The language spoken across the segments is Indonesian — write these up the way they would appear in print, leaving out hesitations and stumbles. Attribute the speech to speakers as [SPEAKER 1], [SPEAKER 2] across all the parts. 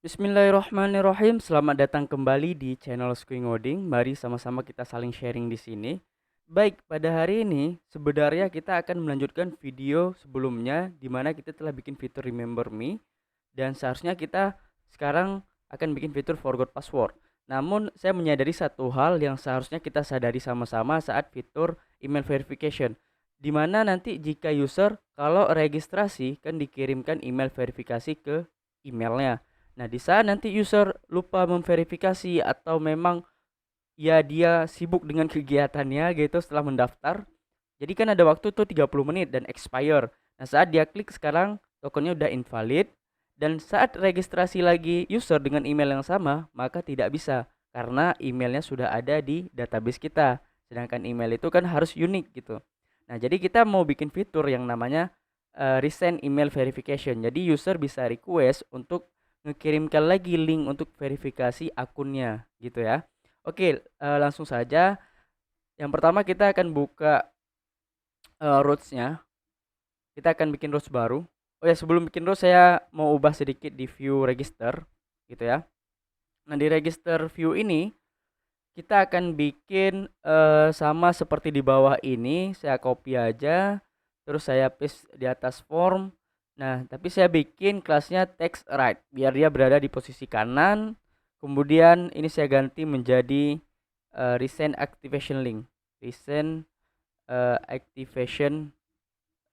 [SPEAKER 1] Bismillahirrahmanirrahim. Selamat datang kembali di channel Skuy Ngoding. Mari sama-sama kita saling sharing di sini. Baik, pada hari ini sebenarnya kita akan melanjutkan video sebelumnya di mana kita telah bikin fitur Remember Me dan seharusnya kita sekarang akan bikin fitur Forgot Password. Namun saya menyadari satu hal yang seharusnya kita sadari sama-sama saat fitur email verification, di mana nanti jika user kalau registrasi kan dikirimkan email verifikasi ke emailnya. Nah, di saat nanti user lupa memverifikasi atau memang ya dia sibuk dengan kegiatannya gitu setelah mendaftar. Jadi kan ada waktu tuh 30 menit dan expire. Nah, saat dia klik sekarang tokennya udah invalid dan saat registrasi lagi user dengan email yang sama, maka tidak bisa karena emailnya sudah ada di database kita. Sedangkan email itu kan harus unik gitu. Nah, jadi kita mau bikin fitur yang namanya resend email verification. Jadi user bisa request untuk ngekirimkan lagi link untuk verifikasi akunnya gitu ya. Oke, langsung saja. Yang pertama kita akan buka roots-nya. Kita akan bikin roots baru. Oh ya, sebelum bikin roots saya mau ubah sedikit di view register gitu ya. Nah, di register view ini kita akan bikin sama seperti di bawah ini. Saya copy aja, terus saya paste di atas form. Nah, tapi saya bikin kelasnya text right biar dia berada di posisi kanan. Kemudian ini saya ganti menjadi recent activation link. Recent activation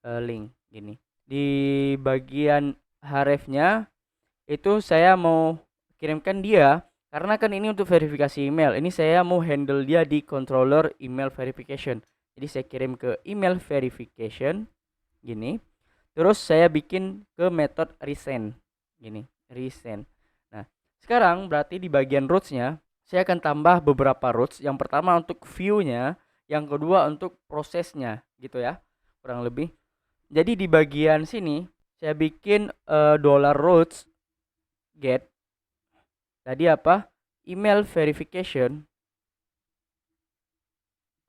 [SPEAKER 1] link gini. Di bagian hrefnya itu saya mau kirimkan dia karena kan ini untuk verifikasi email. Ini saya mau handle dia di controller email verification. Jadi saya kirim ke email verification gini. Terus saya bikin ke metode resend gini, resend. Nah, sekarang berarti di bagian roots-nya saya akan tambah beberapa roots. Yang pertama untuk view-nya, yang kedua untuk prosesnya gitu ya. Kurang lebih. Jadi di bagian sini saya bikin dollar $roots get tadi apa? Email verification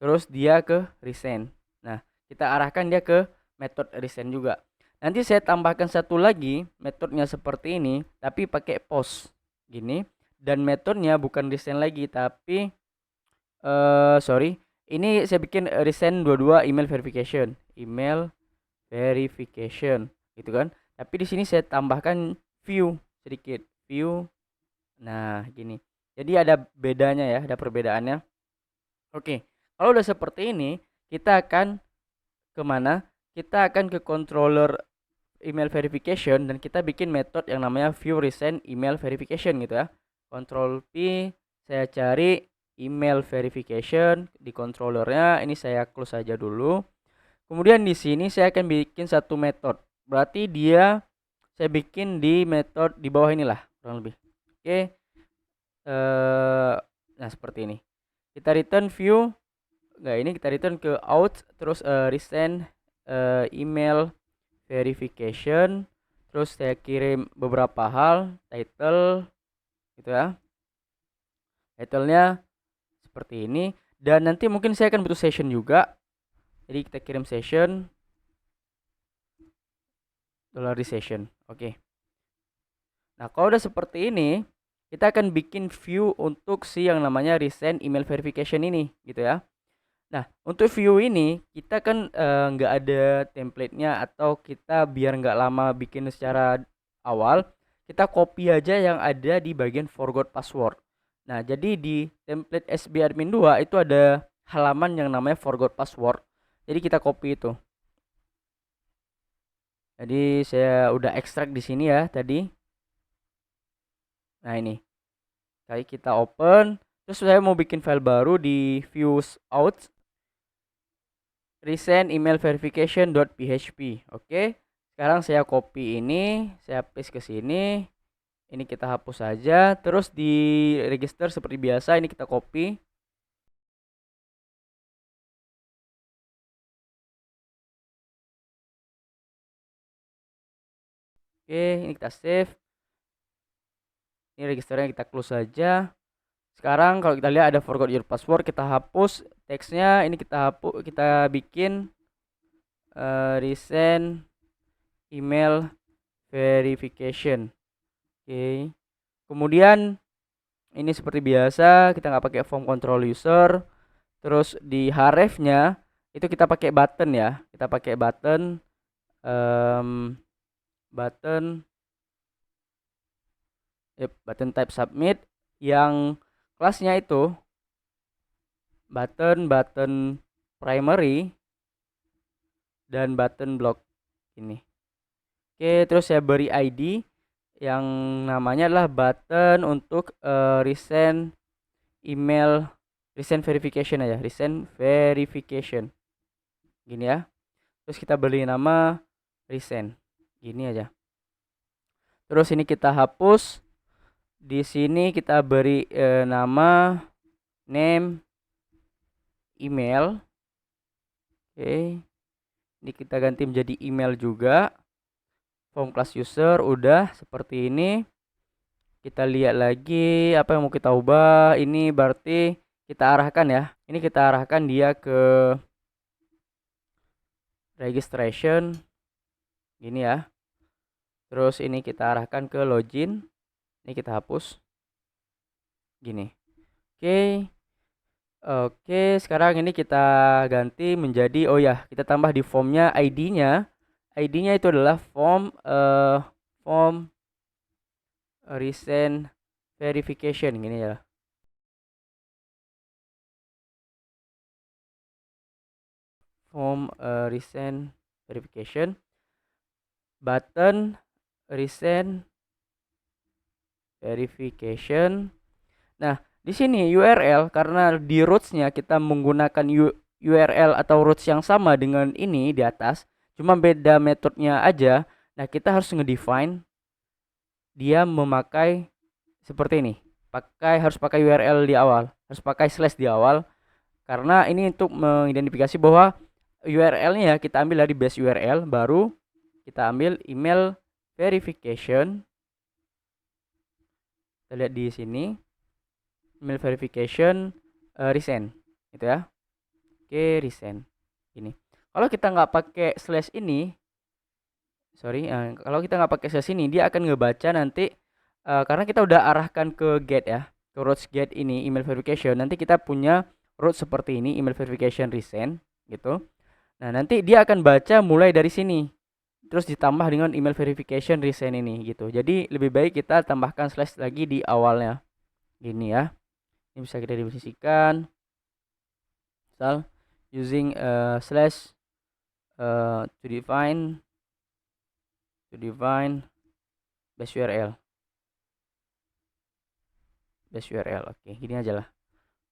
[SPEAKER 1] terus dia ke resend. Nah, kita arahkan dia ke metode resend juga. Nanti saya tambahkan satu lagi metodenya seperti ini tapi pakai post gini dan metodenya bukan resend lagi tapi sorry, ini saya bikin resend dua-dua email verification, gitu kan. Tapi di sini saya tambahkan view sedikit, view. Nah, gini. Jadi ada bedanya ya, ada perbedaannya. Oke, kalau udah seperti ini, kita akan kemana? Kita akan ke controller email verification dan kita bikin metode yang namanya view resend email verification gitu ya. Control P, saya cari email verification di controllernya. Ini saya close saja dulu. Kemudian di sini saya akan bikin satu metode. Berarti dia saya bikin di metode di bawah inilah kurang lebih. Oke. Nah seperti ini. Kita return view. Enggak, ini kita return ke out terus resend email verification. Terus saya kirim beberapa hal, title gitu ya. Title-nya seperti ini dan nanti mungkin saya akan butuh session juga. Jadi kita kirim session dollar di session. Oke. Nah, kalau udah seperti ini, kita akan bikin view untuk si yang namanya resend email verification ini gitu ya. Nah, untuk view ini kita kan nggak ada template-nya atau kita biar nggak lama bikin secara awal, kita copy aja yang ada di bagian forgot password. Nah, jadi di template SBadmin 2 itu ada halaman yang namanya forgot password. Jadi kita copy itu. Jadi saya udah ekstrak di sini ya tadi. Nah, ini. Kali kita open, terus saya mau bikin file baru di views out resend email verification.php. Oke. Sekarang saya copy ini, saya paste ke sini. Ini kita hapus saja, terus di register seperti biasa ini kita copy. Oke, ini kita save. Ini registernya kita close saja. Sekarang kalau kita lihat ada forgot your password, kita hapus teksnya. Ini kita hapus, kita bikin resend email verification. Oke. Kemudian ini seperti biasa kita nggak pakai form control user. Terus di href-nya itu kita pakai button ya. Kita pakai button button button type submit yang kelasnya itu button primary dan button block ini. Oke, terus saya beri ID yang namanya adalah button untuk resend email, resend verification aja, resend verification. Gini ya. Terus kita beri nama resend. Gini aja. Terus ini kita hapus. Di sini kita beri nama, name, email. Oke. Ini kita ganti menjadi email juga. Form class user udah seperti ini. Kita lihat lagi apa yang mau kita ubah. Ini berarti kita arahkan ya. Ini kita arahkan dia ke registration. Gini ya. Terus ini kita arahkan ke login. Ini kita hapus. Gini. Oke. Oke, sekarang ini kita ganti menjadi, oh ya, kita tambah di formnya ID-nya. ID-nya itu adalah form resend verification gini ya. Form resend verification. Button resend verification. Nah, di sini URL karena di roots-nya kita menggunakan URL atau roots yang sama dengan ini di atas, cuma beda metodenya aja. Nah, kita harus ngedefine dia memakai seperti ini. Harus pakai URL di awal, harus pakai slash di awal karena ini untuk mengidentifikasi bahwa URL-nya kita ambil dari base URL, baru kita ambil email verification. Kita lihat di sini email verification resend gitu ya. Oke, resend ini. Kalau kita nggak pakai slash ini, kalau kita nggak pakai slash ini, dia akan ngebaca nanti karena kita udah arahkan ke get ya, ke routes get ini email verification. Nanti kita punya route seperti ini, email verification resend gitu. Nah, nanti dia akan baca mulai dari sini, terus ditambah dengan email verification resend ini gitu. Jadi lebih baik kita tambahkan slash lagi di awalnya gini ya. Ini bisa kita definisikan misal using slash to define base URL. Oke, gini aja lah.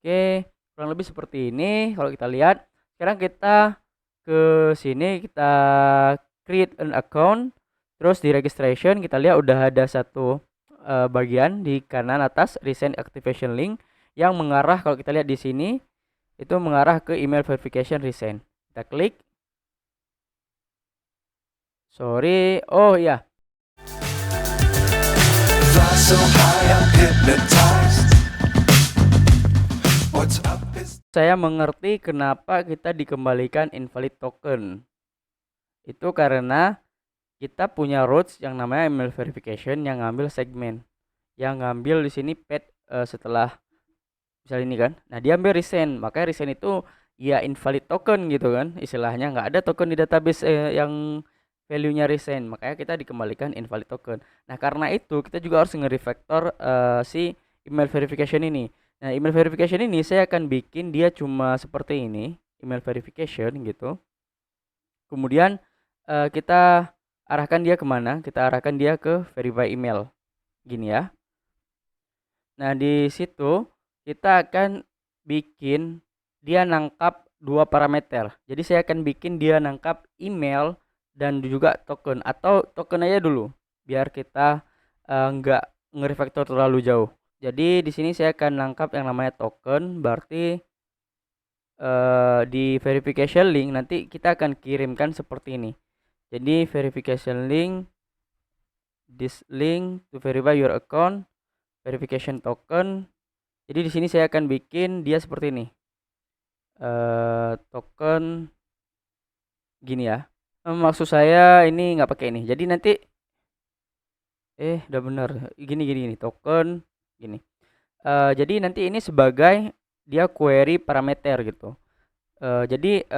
[SPEAKER 1] Oke, kurang lebih seperti ini. Kalau kita lihat sekarang kita ke sini, kita create an account, terus di registration kita lihat udah ada satu bagian di kanan atas resend activation link yang mengarah, kalau kita lihat di sini itu mengarah ke email verification resend. Kita klik. Oh ya. Saya mengerti kenapa kita dikembalikan invalid token. Itu karena kita punya routes yang namanya email verification yang ngambil segmen, yang ngambil di sini path setelah misal ini kan. Nah, dia ambil resend, makanya resend itu ya invalid token gitu kan, istilahnya nggak ada token di database yang value-nya resend, makanya kita dikembalikan invalid token. Nah, karena itu kita juga harus nge-refactor si email verification ini. Nah, email verification ini saya akan bikin dia cuma seperti ini, email verification gitu. Kemudian kita arahkan dia kemana? Kita arahkan dia ke verify email, gini ya. Nah, di situ kita akan bikin dia nangkap dua parameter. Jadi saya akan bikin dia nangkap email dan juga token, atau token aja dulu biar kita nggak nge-refactor terlalu jauh. Jadi di sini saya akan nangkap yang namanya token, berarti di verification link nanti kita akan kirimkan seperti ini. Jadi verification link, this link to verify your account, verification token. Jadi di sini saya akan bikin dia seperti ini. Token gini ya. Maksud saya ini nggak pakai ini. Jadi nanti Udah bener. Gini, token gini. Jadi nanti ini sebagai dia query parameter gitu. Jadi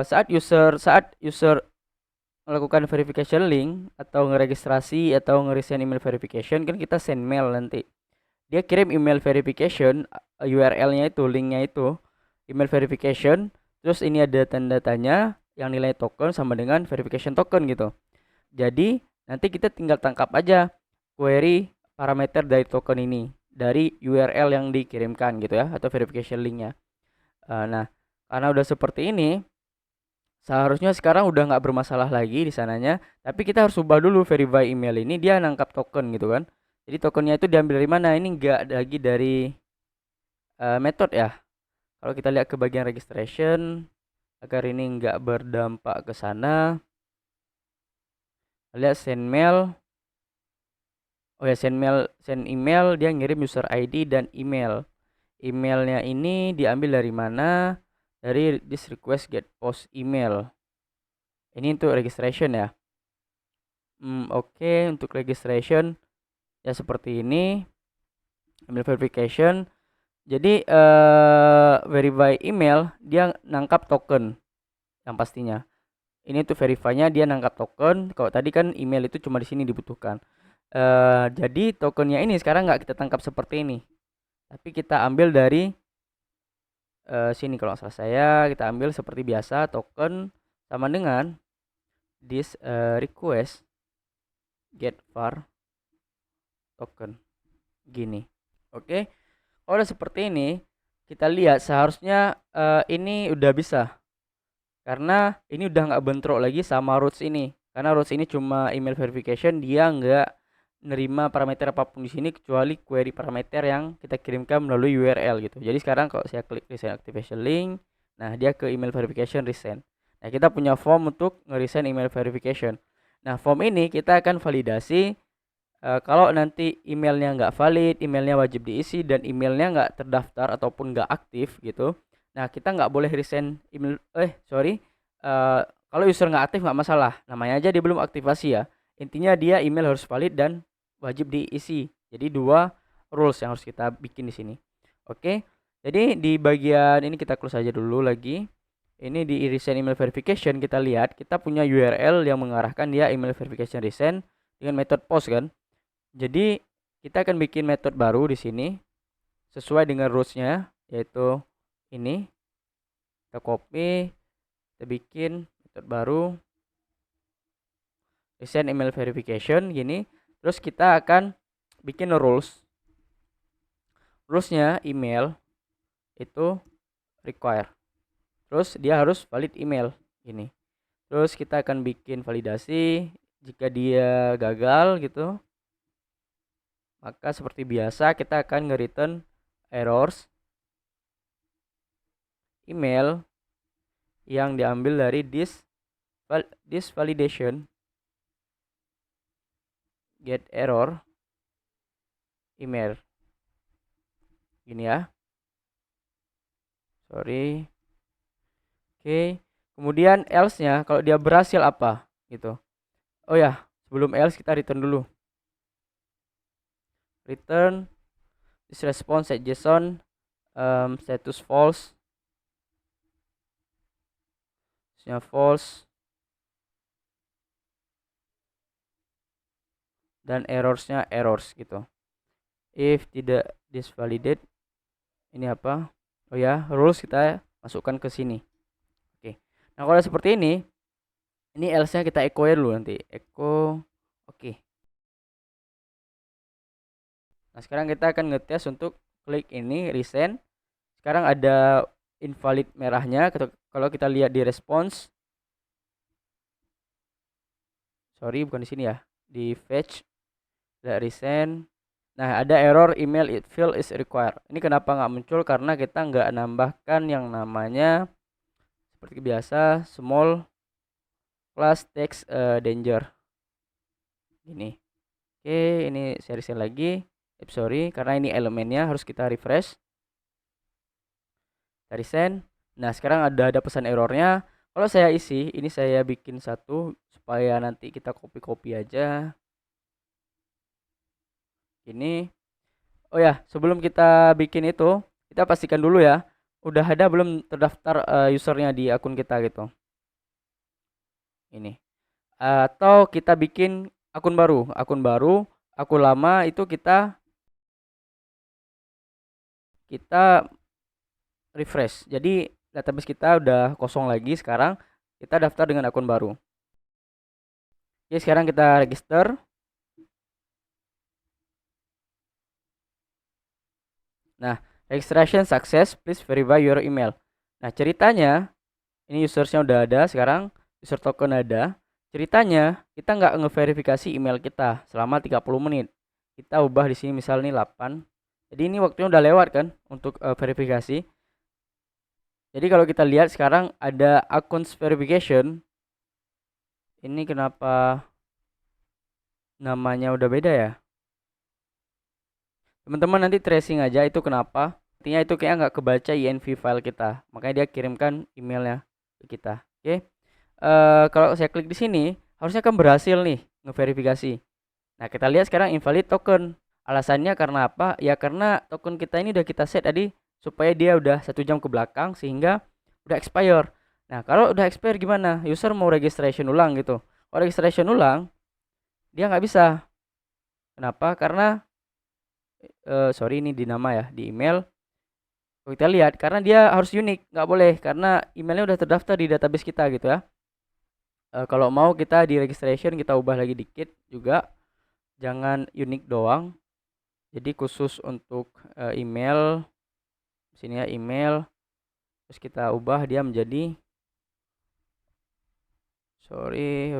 [SPEAKER 1] saat user melakukan verification link atau ngeregistrasi atau nge-resend email verification, kan kita send mail nanti. Dia kirim email verification, URL-nya itu, linknya itu, email verification. Terus ini ada tanda tanya yang nilai token sama dengan verification token gitu. Jadi nanti kita tinggal tangkap aja query parameter dari token ini dari URL yang dikirimkan gitu ya, atau verification linknya. Nah, karena udah seperti ini, seharusnya sekarang udah nggak bermasalah lagi di sananya. Tapi kita harus ubah dulu verify email ini dia nangkap token gitu kan. Jadi tokennya itu diambil dari mana? Ini nggak lagi dari metode ya. Kalau kita lihat ke bagian registration, agar ini nggak berdampak ke sana, lihat send mail. Oh ya, send email dia ngirim user ID dan email. Emailnya ini diambil dari mana? Dari this request get post email. Ini untuk registration ya. Oke, untuk registration ya seperti ini. Email verification. Jadi verify email dia nangkap token yang pastinya. Ini tuh verify-nya dia nangkap token. Kalau tadi kan email itu cuma di sini dibutuhkan. Jadi tokennya ini sekarang nggak kita tangkap seperti ini, tapi kita ambil dari sini. Kalau nggak salah saya, kita ambil seperti biasa token sama dengan this request get var token gini. Oke. Kalau udah seperti ini, kita lihat seharusnya ini udah bisa, karena ini udah nggak bentrok lagi sama roots ini. Karena roots ini cuma email verification, dia nggak nerima parameter apapun di sini kecuali query parameter yang kita kirimkan melalui URL gitu. Jadi sekarang kalau saya klik resend activation link, nah dia ke email verification resend. Nah, kita punya form untuk nge-resend email verification. Nah, form ini kita akan validasi. Kalau nanti emailnya nggak valid, emailnya wajib diisi, dan emailnya nggak terdaftar ataupun nggak aktif gitu. Nah, kita nggak boleh resend email. Kalau user nggak aktif nggak masalah, namanya aja dia belum aktivasi ya. Intinya dia email harus valid dan wajib diisi. Jadi dua rules yang harus kita bikin di sini. Oke. Jadi di bagian ini kita close aja dulu lagi. Ini di resend email verification kita lihat kita punya URL yang mengarahkan dia email verification resend dengan method post kan. Jadi kita akan bikin metode baru di sini sesuai dengan rules-nya, yaitu ini. Kita copy, kita bikin metode baru resend email verification gini. Terus kita akan bikin rules. Rulesnya email itu require. Terus dia harus valid email gini. Terus kita akan bikin validasi. Jika dia gagal gitu, maka seperti biasa kita akan nge-return errors email yang diambil dari this validation get error email gini ya. Sorry. Oke. Kemudian else-nya kalau dia berhasil apa gitu. Oh ya, sebelum else kita return dulu. Return this response at JSON status false. False. Dan errorsnya errors gitu. If tidak disvalidate, ini apa? Oh ya, rules kita masukkan ke sini. Oke. Nah, kalau seperti ini else-nya kita echo dulu nanti. Echo. Oke. Nah, sekarang kita akan ngetes untuk klik ini resend. Sekarang ada invalid merahnya. Kalau kita lihat di response, sorry bukan di sini ya, di fetch, lihat resend. Nah, ada error email it field is required. Ini kenapa nggak muncul? Karena kita nggak nambahkan yang namanya seperti biasa small class text danger. Ini. Oke, ini saya resend lagi. Sorry, karena ini elemennya harus kita refresh. Kita resend. Nah, sekarang ada pesan errornya. Kalau saya isi, ini saya bikin satu supaya nanti kita copy aja. Ini. Oh ya, sebelum kita bikin itu, kita pastikan dulu ya, udah ada belum terdaftar usernya di akun kita gitu. Ini. Atau kita bikin akun lama itu kita refresh. Jadi database kita udah kosong lagi sekarang, kita daftar dengan akun baru. Oke, sekarang kita register. Nah, registration success, please verify your email. Nah, ceritanya ini usersnya udah ada sekarang, user token ada. Ceritanya kita nggak ngeverifikasi email kita selama 30 menit. Kita ubah di sini misal nih 8. Jadi ini waktunya udah lewat kan untuk verifikasi. Jadi kalau kita lihat sekarang ada accounts verification. Ini kenapa namanya udah beda ya? Teman-teman nanti tracing aja itu kenapa. Artinya itu kayak nggak kebaca INV file kita. Makanya dia kirimkan emailnya ke kita. Oke. Kalau saya klik di sini, harusnya kan berhasil nih ngeverifikasi. Nah, kita lihat sekarang invalid token. Alasannya karena apa? Ya karena token kita ini udah kita set tadi supaya dia udah 1 jam ke belakang sehingga udah expire. Nah, kalau udah expire gimana? User mau registration ulang gitu. Kalau registration ulang, dia nggak bisa. Kenapa? Karena sorry ini di nama ya, di email. Kita lihat karena dia harus unik, nggak boleh karena emailnya udah terdaftar di database kita gitu ya. Kalau mau kita di registration kita ubah lagi dikit juga, jangan unik doang. Jadi khusus untuk email sini ya, email terus kita ubah dia menjadi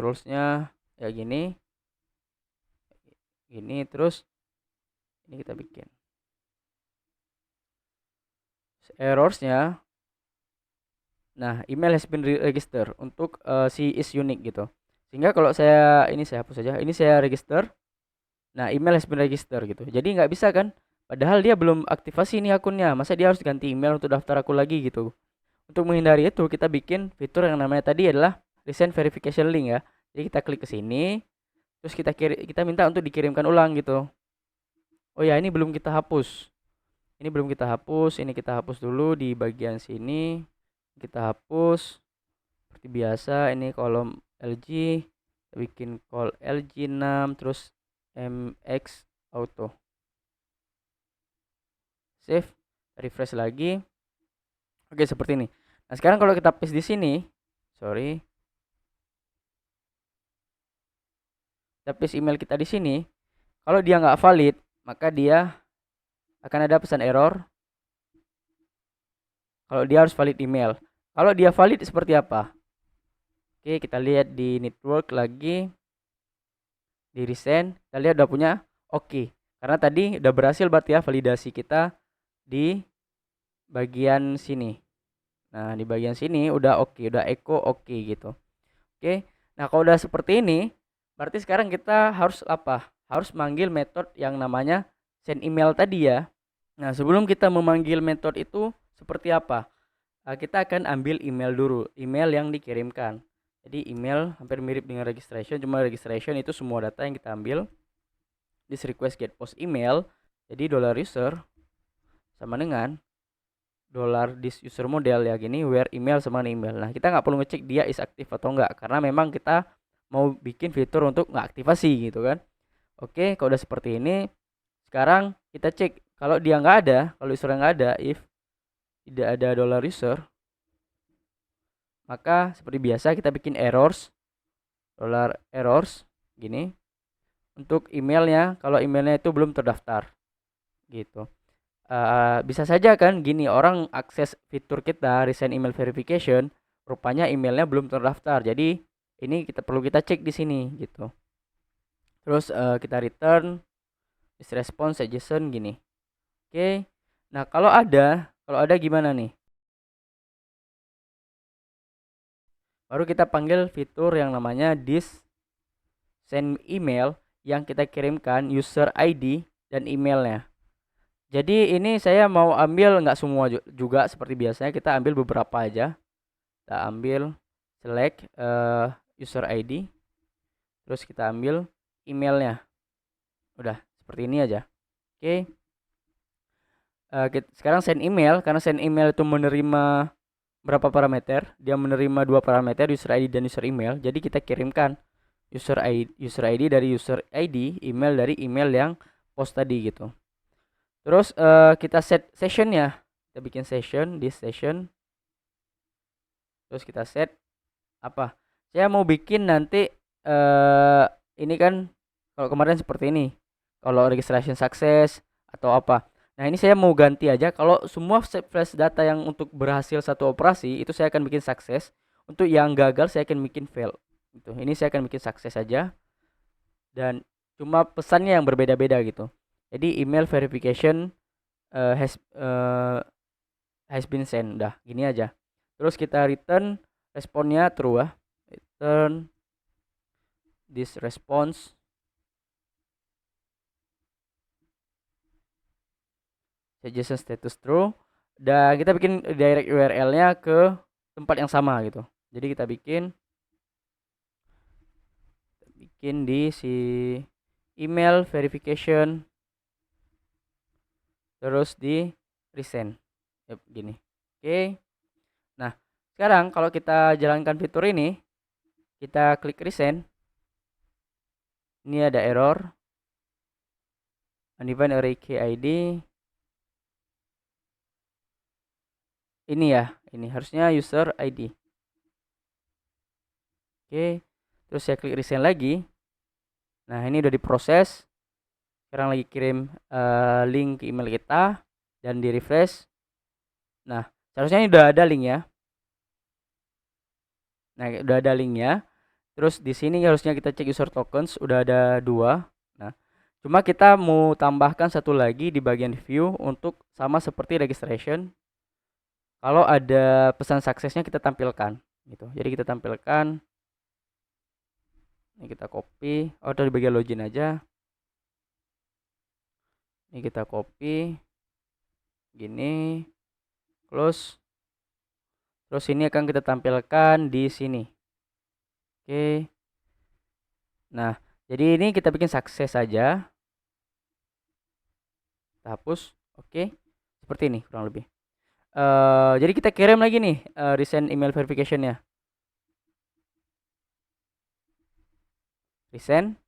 [SPEAKER 1] rulesnya ya gini terus ini kita bikin errorsnya. Nah, email has been register untuk si is unique gitu. Sehingga kalau saya hapus saja. Ini saya register. Nah, email has been register gitu. Jadi nggak bisa kan? Padahal dia belum aktivasi ini akunnya. Masa dia harus ganti email untuk daftar akun lagi gitu. Untuk menghindari itu, kita bikin fitur yang namanya tadi adalah recent verification link ya. Jadi kita klik ke sini, terus kita minta untuk dikirimkan ulang gitu. Oh ya, ini belum kita hapus. Ini kita hapus dulu di bagian sini. Kita hapus seperti biasa. Ini kolom LG, kita bikin call LG6 terus MX auto. Save, refresh lagi. Oke, seperti ini. Nah, sekarang kalau kita paste di sini, kita paste email kita di sini. Kalau dia nggak valid, maka dia akan ada pesan error. Kalau dia harus valid email. Kalau dia valid seperti apa? Oke, kita lihat di network lagi. Di resend, kita lihat udah punya oke. Karena tadi udah berhasil berarti ya validasi kita di bagian sini. Nah, di bagian sini udah oke, udah echo oke gitu. Oke. Nah, kalau udah seperti ini, berarti sekarang kita harus apa? Harus manggil metode yang namanya send email tadi ya. Nah, sebelum kita memanggil metode itu seperti apa? Kita akan ambil email dulu, email yang dikirimkan. Jadi email hampir mirip dengan registration, cuma registration itu semua data yang kita ambil. This request get post email. Jadi $user sama dengan $this user model ya gini where email sama email. Nah, kita nggak perlu ngecek dia is aktif atau enggak karena memang kita mau bikin fitur untuk nggak aktivasi gitu kan. Oke, kalau udah seperti ini, sekarang kita cek kalau dia nggak ada, kalau user nggak ada, if tidak ada $user, maka seperti biasa kita bikin errors, $errors gini untuk emailnya kalau emailnya itu belum terdaftar gitu. Bisa saja kan gini orang akses fitur kita recent email verification rupanya emailnya belum terdaftar, jadi ini perlu kita cek di sini gitu. Terus kita return this response JSON gini. Oke. Nah, kalau ada gimana nih? Baru kita panggil fitur yang namanya this send email yang kita kirimkan user ID dan emailnya. Jadi ini saya mau ambil nggak semua juga seperti biasanya, kita ambil beberapa aja. Kita ambil select user ID, terus kita ambil emailnya. Udah seperti ini aja. Oke. Sekarang send email, karena send email itu menerima berapa parameter? Dia menerima 2 parameter, user ID dan user email. Jadi kita kirimkan user ID dari user ID, email dari email yang post tadi gitu. Terus kita set sessionnya. Kita bikin session di session. Terus kita set apa? Saya mau bikin nanti ini kan kalau kemarin seperti ini. Kalau registration success atau apa. Nah, ini saya mau ganti aja, kalau semua flash data yang untuk berhasil satu operasi itu saya akan bikin sukses. Untuk yang gagal saya akan bikin fail. Gitu. Ini saya akan bikin sukses aja. Dan cuma pesannya yang berbeda-beda gitu. Jadi email verification has been sent. Udah, gini aja. Terus kita return responnya true ya. Return this response suggestion status true. Dan kita bikin direct URL-nya ke tempat yang sama gitu. Jadi kita bikin di si email verification, terus di resend. Yep, gini. Oke. Nah, sekarang kalau kita jalankan fitur ini, kita klik resend. Ini ada error. Undefined array key ID. Ini ya, ini harusnya user ID. Oke, terus saya klik resend lagi. Nah, ini udah diproses. Sekarang lagi kirim link ke email kita dan di refresh. Nah, seharusnya ini udah ada link ya. Nah, udah ada linknya. Terus di sini harusnya kita cek user tokens, udah ada 2. Nah, cuma kita mau tambahkan satu lagi di bagian view untuk sama seperti registration. Kalau ada pesan suksesnya kita tampilkan gitu. Jadi kita tampilkan. Ini kita copy, di bagian login aja. Ini kita copy. Gini. Close. Terus ini akan kita tampilkan di sini. Oke. Nah, jadi ini kita bikin sukses saja. Kita hapus. Oke. Seperti ini kurang lebih. Jadi kita kirim lagi nih resend email verification-nya. Resend.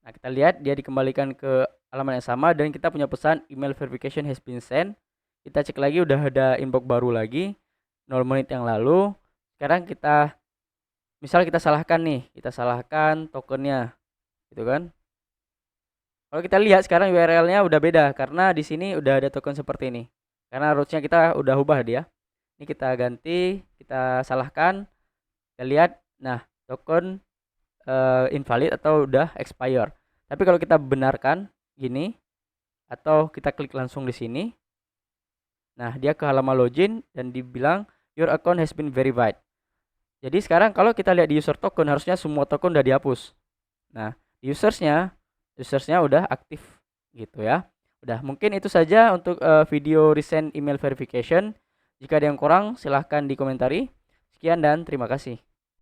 [SPEAKER 1] Nah, kita lihat dia dikembalikan ke alamat yang sama dan kita punya pesan email verification has been sent. Kita cek lagi udah ada inbox baru lagi 0 menit yang lalu. Sekarang kita misal kita salahkan nih, kita salahkan tokennya. Gitu kan? Kalau kita lihat sekarang URL-nya udah beda karena di sini udah ada token seperti ini. Karena root-nya kita udah ubah dia. Ini kita ganti, kita salahkan. Kita lihat, nah token invalid atau udah expire. Tapi kalau kita benarkan gini atau kita klik langsung di sini. Nah, dia ke halaman login dan dibilang your account has been verified. Jadi sekarang kalau kita lihat di user token harusnya semua token udah dihapus. Nah, usersnya udah aktif gitu ya. Udah, mungkin itu saja untuk video resend email verification. Jika ada yang kurang silahkan dikomentari. Sekian dan terima kasih.